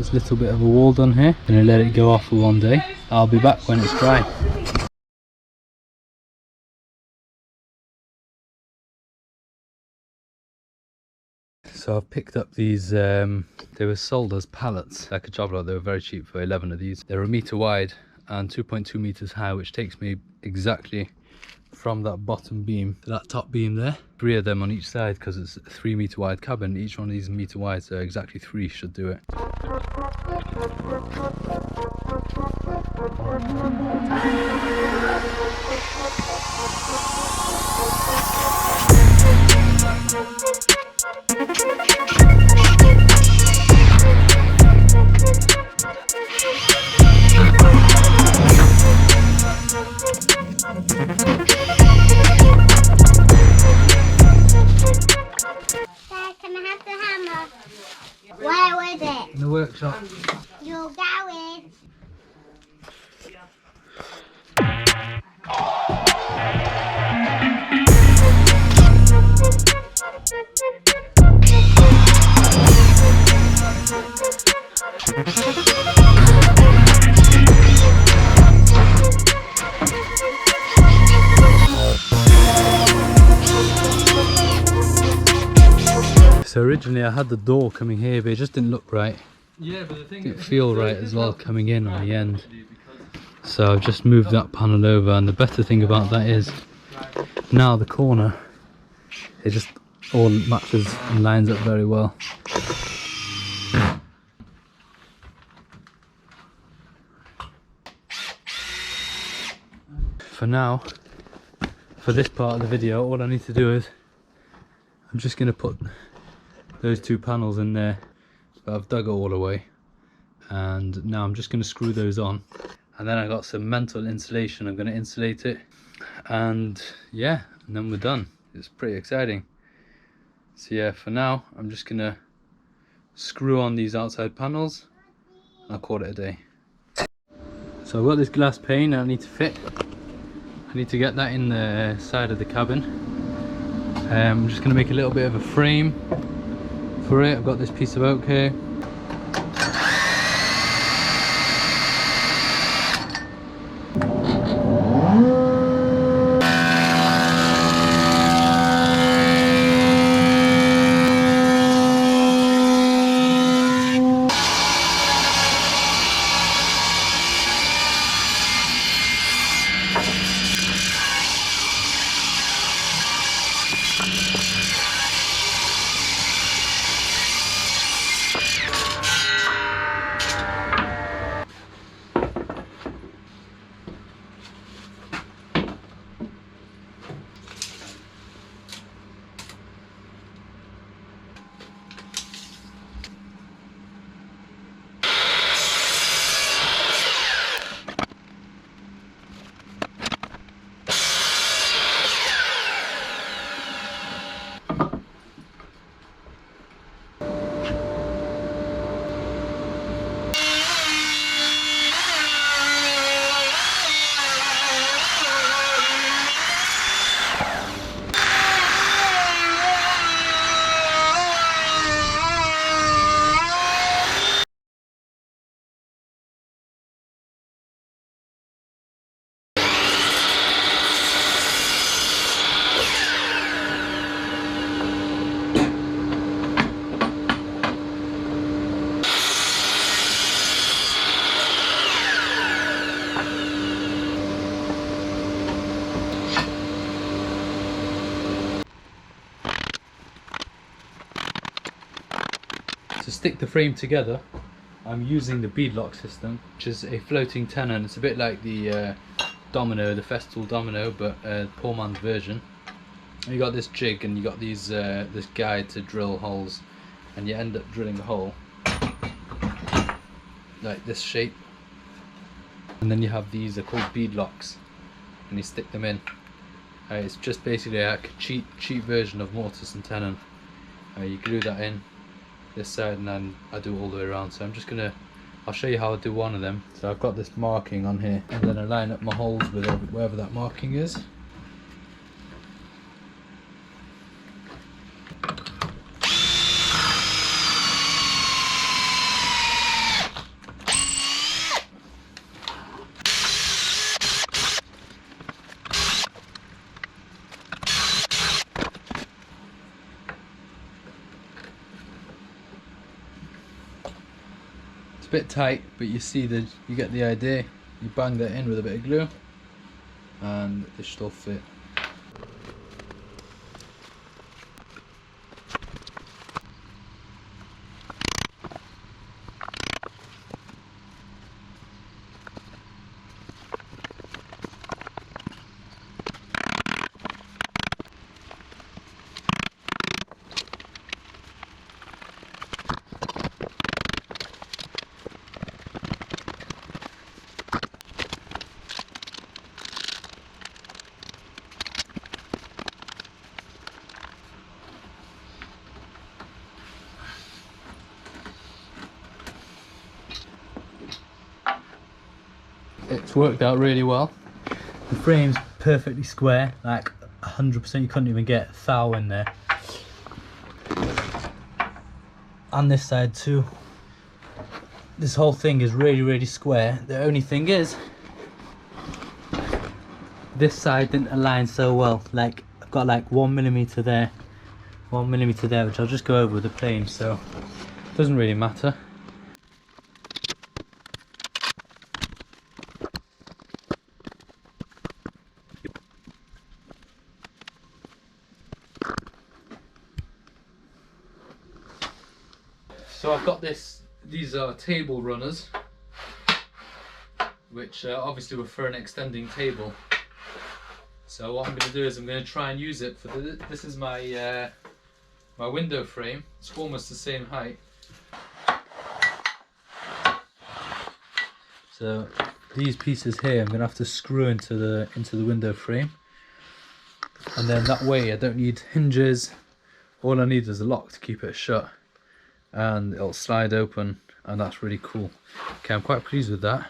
this little bit of a wall done here. Gonna let it go off for one day. I'll be back when it's dry. So I've picked up these, they were sold as pallets, like a job lot. They were very cheap for 11 of these. They're 1 meter wide and 2.2 meters high, which takes me exactly from that bottom beam to that top beam there. 3 of them on each side, because it's a 3 meter wide cabin. Each one of these is 1 meter wide, so exactly 3 should do it. In the workshop. You're going. So originally I had the door coming here, but it just didn't look right. Yeah, but the thing Didn't feel right as well coming in on the end. So I've just moved that panel over, and the better thing about that is now the corner, it just all matches and lines up very well. For now, for this part of the video, all I need to do is I'm just going to put those 2 panels in there. But I've dug it all away, and now I'm just going to screw those on, and then I got some mental insulation. I'm going to insulate it, and yeah, and then we're done. It's pretty exciting. So yeah, for now I'm just going to screw on these outside panels and I'll call it a day. So I've got this glass pane I need to fit. I need to get that in the side of the cabin. I'm just going to make a little bit of a frame for it. I've got this piece of oak here. To stick the frame together, I'm using the beadlock system, which is a floating tenon. It's a bit like the domino, the Festool domino, but poor man's version. You got this jig and you got these this guide to drill holes, and you end up drilling a hole like this shape, and then you have these, they're called beadlocks, and you stick them in. It's just basically like a cheap version of mortise and tenon. You glue that in this side, and then I do all the way around. So I'm just gonna, I'll show you how I do one of them. So I've got this marking on here, and then I line up my holes with wherever that marking is. bit tight, but you get the idea. You bang that in with a bit of glue and it should all fit. It's worked out really well. The frame's perfectly square, like 100%. You couldn't even get a thou in there. And this side too. This whole thing is really square. The only thing is, this side didn't align so well. Like I've got like 1mm there, 1mm there, which I'll just go over with a plane, so it doesn't really matter. So I've got these are table runners, which obviously were for an extending table. So what I'm going to do is I'm going to try and use it for this is my my window frame. It's almost the same height. So these pieces here I'm going to have to screw into the window frame, and then that way I don't need hinges. All I need is a lock to keep it shut, and it'll slide open, and that's really cool. Okay, I'm quite pleased with that.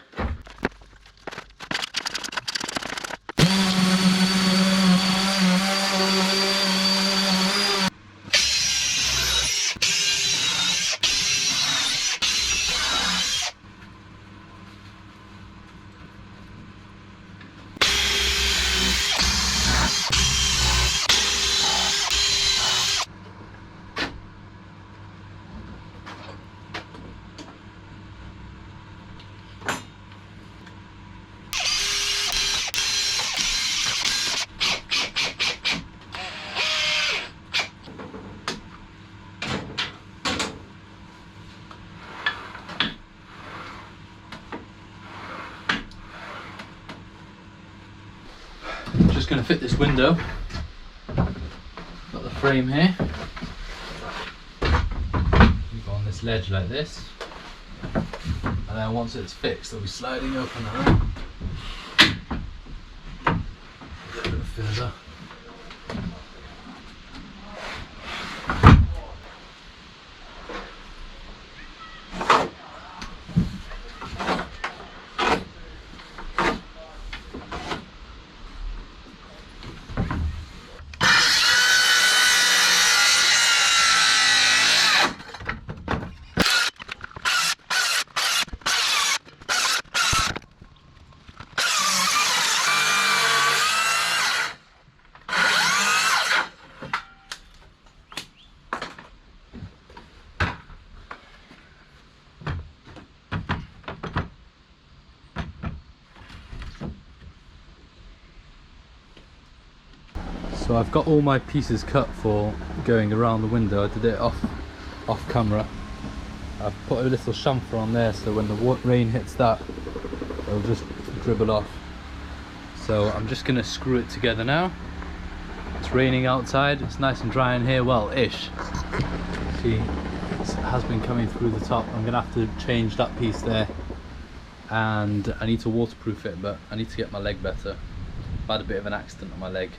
Just going to fit this window. Got the frame here. You go on this ledge like this, and then once it's fixed, it'll be sliding open like that. A little bit further. So I've got all my pieces cut for going around the window. I did it off camera. I've put a little chamfer on there so when the rain hits that, it'll just dribble off. So I'm just going to screw it together now. It's raining outside, it's nice and dry in here, well ish. See, it has been coming through the top. I'm going to have to change that piece there, and I need to waterproof it, but I need to get my leg better. I've had a bit of an accident on my leg.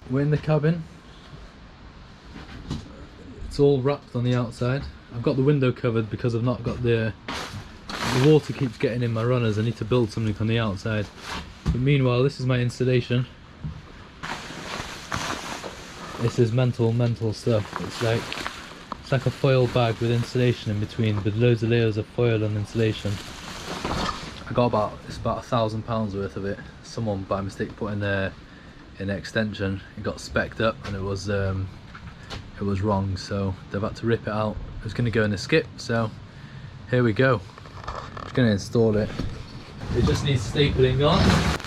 We're in the cabin. It's all wrapped on the outside. I've got the window covered because I've not got the water keeps getting in my runners. I need to build something on the outside. But meanwhile, this is my installation. This is mental stuff. It's like a foil bag with insulation in between, with loads of layers of foil and insulation. I got it's about £1,000 worth of it. Someone by mistake put in an extension. It got specced up and it was wrong, so they've had to rip it out. It was going to go in a skip, so here we go. Just going to install it. It just needs stapling on.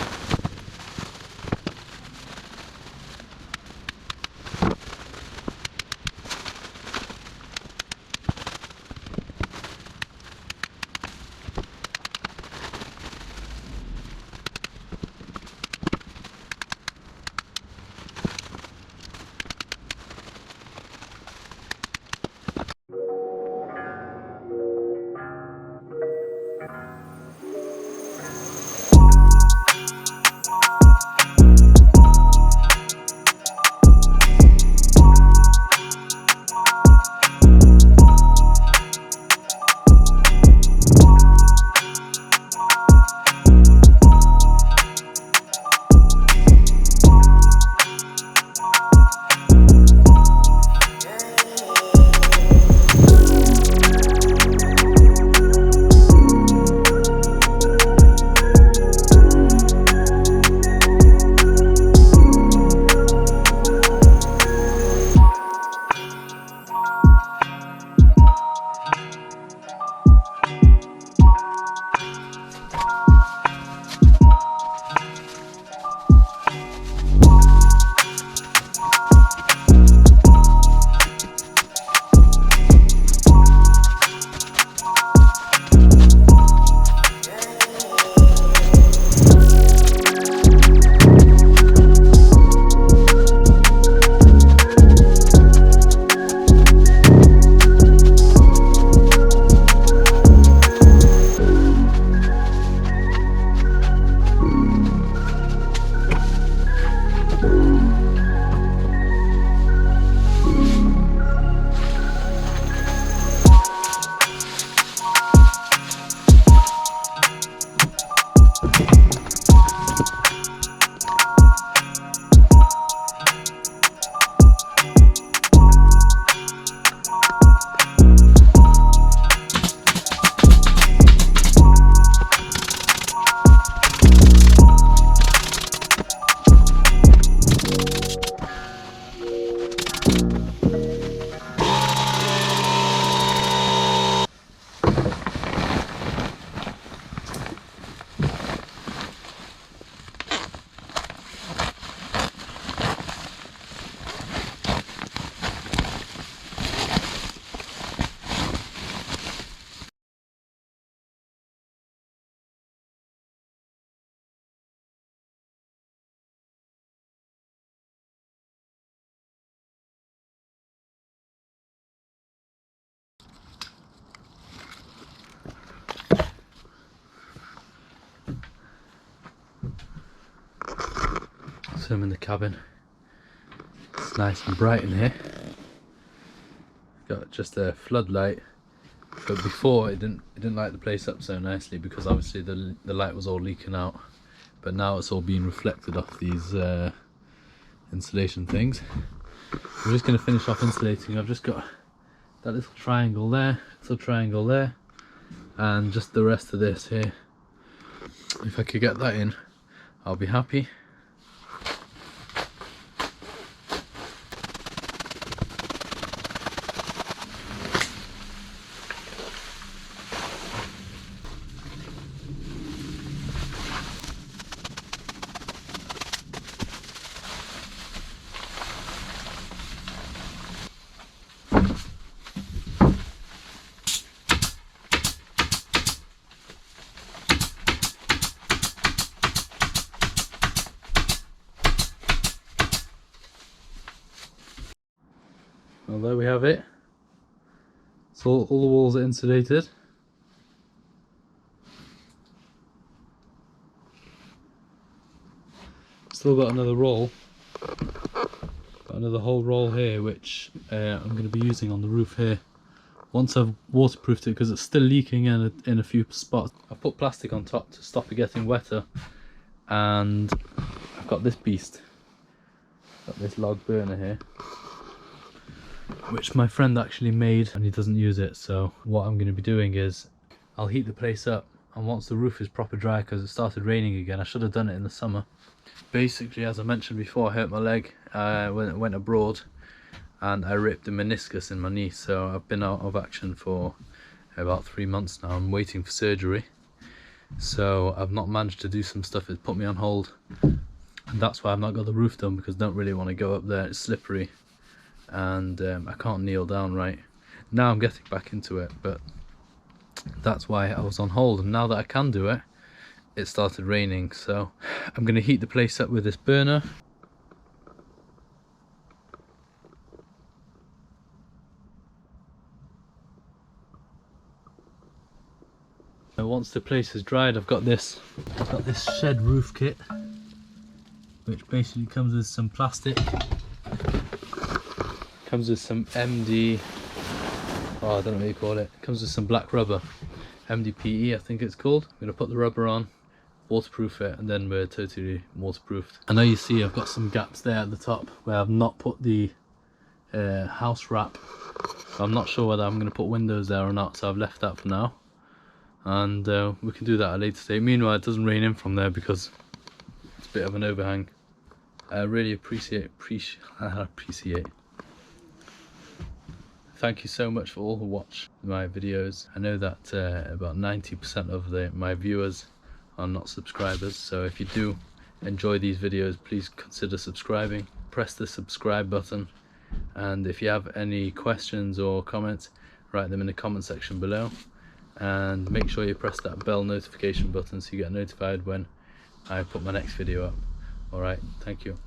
So I'm in the cabin. It's nice and bright in here. Got just a floodlight, but before it didn't light the place up so nicely because obviously the light was all leaking out. But now it's all being reflected off these insulation things. I'm just going to finish off insulating. I've just got that little triangle there, and just the rest of this here. If I could get that in, I'll be happy. Well, there we have it. So all the walls are insulated. Still got another roll. another whole roll here, which I'm going to be using on the roof here. Once I've waterproofed it, because it's still leaking in a few spots. I've put plastic on top to stop it getting wetter, and I've got this beast. Got this log burner here, which my friend actually made, and he doesn't use it. So what I'm going to be doing is I'll heat the place up, and once the roof is proper dry, because it started raining again, I should have done it in the summer. Basically, as I mentioned before, I hurt my leg when I went abroad, and I ripped the meniscus in my knee, so I've been out of action for about 3 months now. I'm waiting for surgery, so I've not managed to do some stuff. It's put me on hold, and that's why I've not got the roof done, because I don't really want to go up there. It's slippery, and I can't kneel down right. Now I'm getting back into it, but that's why I was on hold, and now that I can do it, it started raining. So I'm going to heat the place up with this burner. Once the place is dried, I've got this shed roof kit, which basically comes with some plastic, comes with some MD, oh I don't know what you call it, comes with some black rubber, MDPE I think it's called. I'm going to put the rubber on, waterproof it, and then we're totally waterproofed. I know you see I've got some gaps there at the top where I've not put the house wrap. I'm not sure whether I'm going to put windows there or not, so I've left that for now. And we can do that at a later date. Meanwhile, it doesn't rain in from there because it's a bit of an overhang. I really appreciate. Thank you so much for all who watch my videos. I know that about 90% of my viewers are not subscribers, so if you do enjoy these videos, please consider subscribing. Press the subscribe button, and if you have any questions or comments, write them in the comment section below. And make sure you press that bell notification button so you get notified when I put my next video up. Alright, thank you.